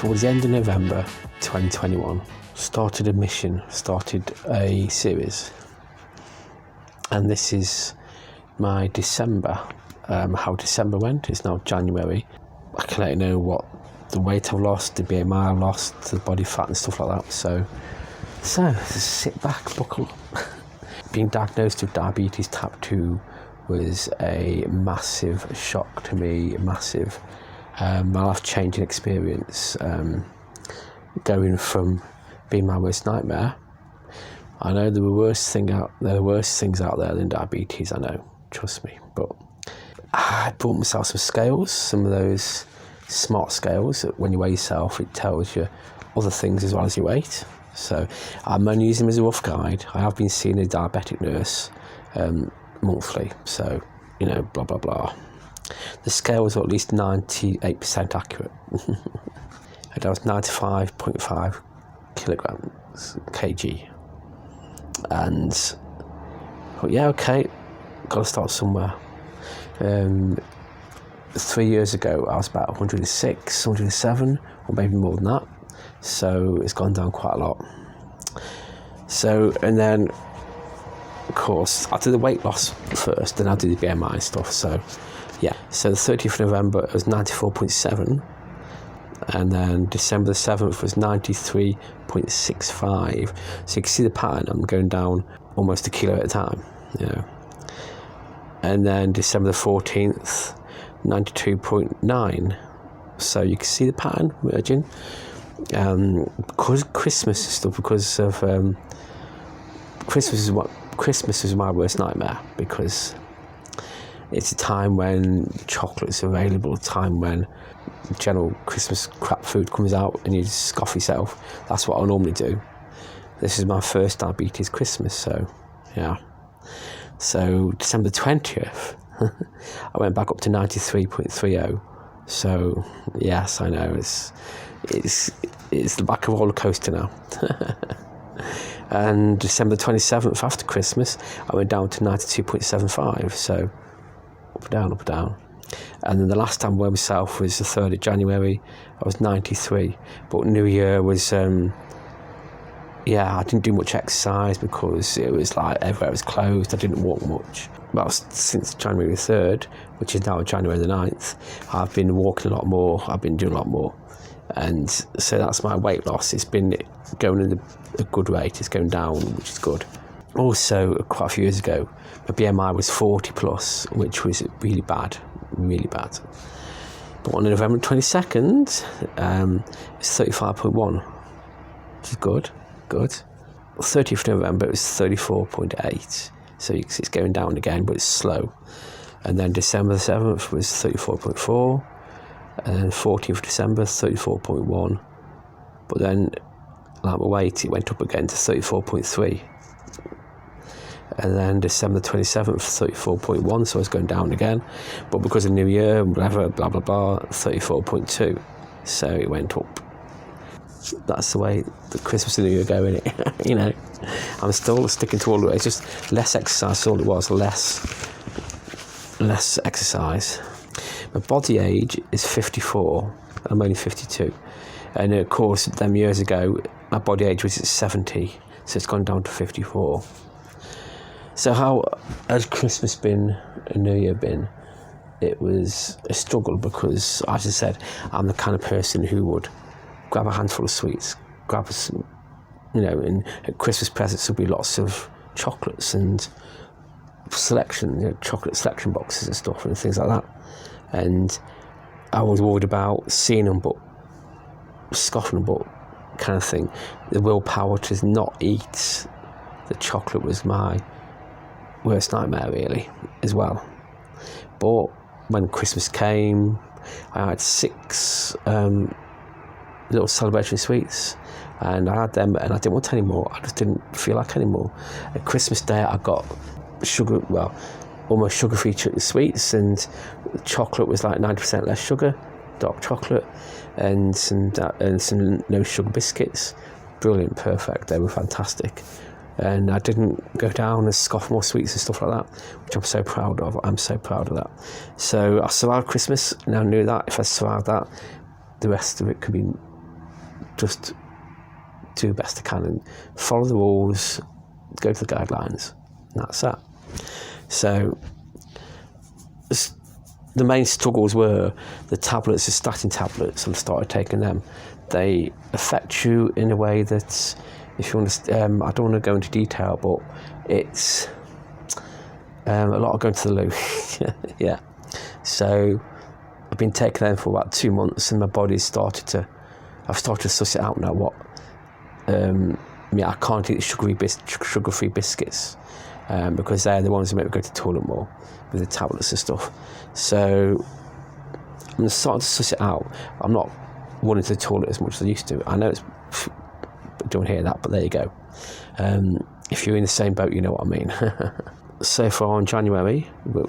towards the end of November 2021, started a mission, started a series. And this is my December. How December went. It's now January. I can let you know what the weight I've lost, the BMI I've lost, the body fat and stuff like that. So just sit back, buckle up. Being diagnosed with diabetes type 2 was a massive shock to me, massive life-changing experience. Going from being my worst nightmare. I know there are worse things out there than diabetes, I know, trust me. But I bought myself some scales, some of those smart scales that when you weigh yourself, it tells you other things as well as your weight. So I'm only using them as a rough guide. I have been seeing a diabetic nurse monthly, so, blah, blah, blah. The scale was at least 98% accurate. And I was 95.5 kg. And, okay, got to start somewhere. 3 years ago, I was about 106, 107, or maybe more than that. So it's gone down quite a lot. So, and then, of course, I did the weight loss first, then I did the BMI stuff. So, yeah. So the 30th of November, it was 94.7. And then December the 7th was 93.65. So you can see the pattern. I'm going down almost a kilo at a time, And then December the 14th, 92.9. So you can see the pattern emerging. Because Christmas and stuff, because of Christmas is my worst nightmare, because it's a time when chocolate's available, a time when general Christmas crap food comes out and you just scoff yourself. That's what I normally do. This is my first diabetes Christmas, so yeah. So December 20th, I went back up to 93.30. So yes, I know it's the back of a roller coaster now. And December 27th, after Christmas, I went down to 92.75. So up and down, up and down. And then the last time I weighed myself was the 3rd of January. I was 93. But New Year was, I didn't do much exercise because it was like everywhere was closed. I didn't walk much. Well, since January the 3rd, which is now January the 9th, I've been walking a lot more. I've been doing a lot more. And so that's my weight loss. It's been going in a good rate. It's going down, which is good. Also, quite a few years ago, my BMI was 40 plus, which was really bad. But on November 22nd, it's 35.1, which is good. 30th of November, it was 34.8. So it's going down again, but it's slow. And then December the 7th was 34.4. And then 14th of December, 34.1. But then, like my weight, it went up again to 34.3. And then December 27th, 34.1, so I was going down again. But because of New Year, whatever, blah, blah, blah, 34.2. So it went up. That's the way the Christmas and New Year go, innit? I'm still sticking to all of it. It's just less exercise, all it was, less exercise. My body age is 54. I'm only 52. And of course, them years ago, my body age was at 70. So it's gone down to 54. So how has Christmas been and New Year been? It was a struggle because, as I said, I'm the kind of person who would grab a handful of sweets, grab some, and at Christmas presents would be lots of chocolates and selection, chocolate selection boxes and stuff and things like that. And I was worried about seeing them but scoffing them but kind of thing. The willpower to not eat the chocolate was my worst nightmare, really, as well. But when Christmas came, I had 6 little celebration sweets, and I had them, and I didn't want any more. I just didn't feel like any more. At Christmas Day, I got almost sugar-free sweets, and the chocolate was like 90% less sugar, dark chocolate, and some no sugar biscuits. Brilliant, perfect. They were fantastic. And I didn't go down and scoff more sweets and stuff like that, which I'm so proud of. I'm so proud of that. So I survived Christmas, and I knew that if I survived that, the rest of it could be just do the best I can and follow the rules, go to the guidelines, and that's that. So the main struggles were the tablets, the statin tablets. I started taking them. They affect you in a way that, if you understand, I don't want to go into detail, but it's a lot of going to the loo. Yeah. So I've been taking them for about 2 months, and my body's I've started to suss it out now. What I can't eat sugar-free biscuits because they're the ones that make me go to the toilet more with the tablets and stuff. So I'm starting to suss it out. I'm not running to the toilet as much as I used to. I know it's don't hear that, but there you go. If you're in the same boat, you know what I mean. So far in January,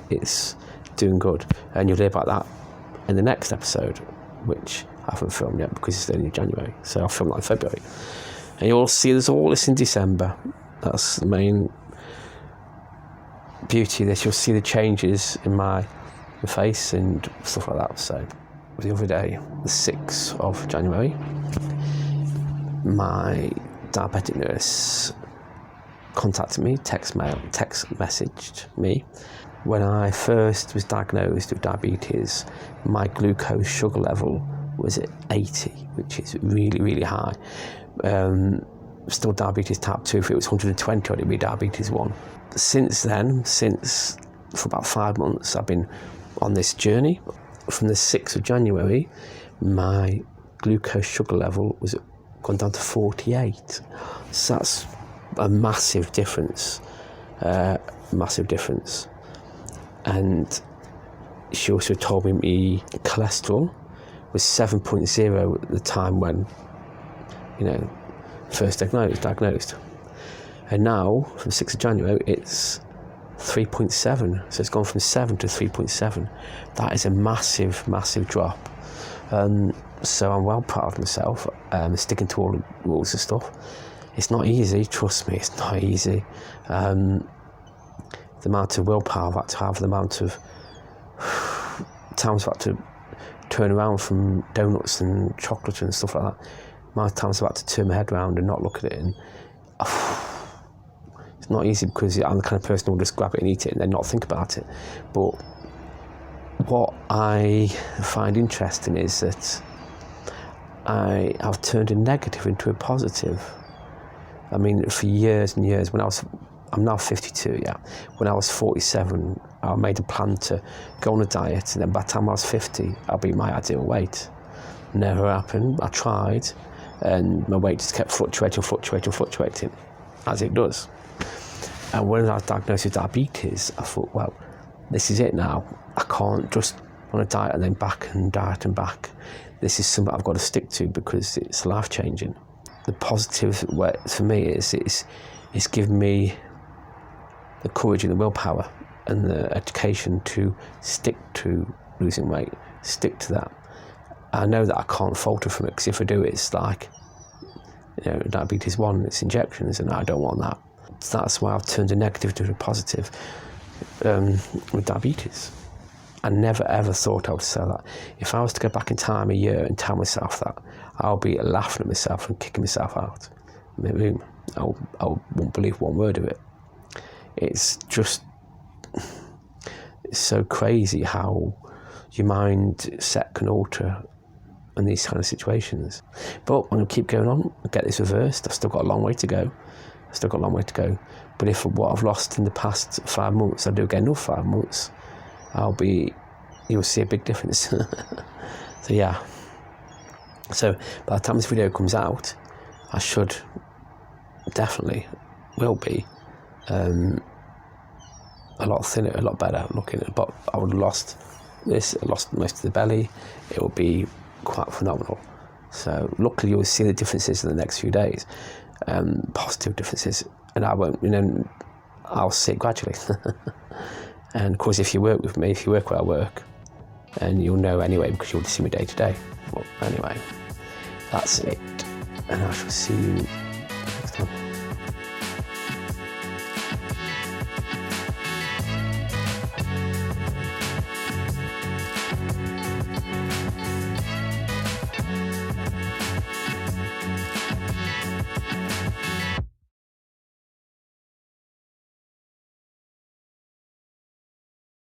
it's doing good, and you'll hear about that in the next episode, which I haven't filmed yet because it's only January, so I'll film that in February. And you'll see there's all this in December. That's the main beauty of this. You'll see the changes in my face and stuff like that. So the other day, the 6th of January, my diabetic nurse contacted me, text messaged me. When I first was diagnosed with diabetes, my glucose sugar level was at 80, which is really, really high. Still diabetes type 2. If it was 120, it'd be diabetes 1. Since then, for about 5 months, I've been on this journey. From the 6th of January, my glucose sugar level was gone down to 48. So that's a massive difference. And she also told me my cholesterol was 7.0 at the time when, first diagnosed. And now, from 6th of January, it's 3.7. So it's gone from 7 to 3.7. That is a massive, massive drop. So I'm well proud of myself, sticking to all the rules and stuff. It's not easy, trust me, it's not easy. The amount of willpower I've had to have, the amount of times I've had to turn around from donuts and chocolate and stuff like that. The amount of times I've had to turn my head around and not look at it. And it's not easy because I'm the kind of person who will just grab it and eat it and then not think about it. But what I find interesting is that I have turned a negative into a positive. I mean, for years and years, I'm now 52, yeah. When I was 47, I made a plan to go on a diet, and then by the time I was 50, I'll be my ideal weight. Never happened. I tried, and my weight just kept fluctuating, as it does. And when I was diagnosed with diabetes, I thought, well, this is it now. I can't just on a diet and then back and diet and back. This is something I've got to stick to because it's life-changing. The positive way for me is it's given me the courage and the willpower and the education to stick to losing weight, stick to that. I know that I can't falter from it, because if I do, it's like, diabetes 1, it's injections, and I don't want that. So that's why I've turned a negative to a positive with diabetes. I never ever thought I would say that. If I was to go back in time a year and tell myself that, I'll be laughing at myself and kicking myself out. I won't believe one word of it. It's so crazy how your mindset can alter in these kind of situations. But I'm going to keep going on and get this reversed. I've still got a long way to go. But if what I've lost in the past 5 months, I do get another 5 months, you'll see a big difference. So yeah. So by the time this video comes out, I should definitely will be a lot thinner, a lot better looking. But I would have lost this, I lost most of the belly. It will be quite phenomenal. So luckily you'll see the differences in the next few days, positive differences, and I won't, I'll see it gradually. And of course, if you work with me, if you work where I work, and you'll know anyway because you'll see me day to day. Well, anyway, that's it, and I shall see you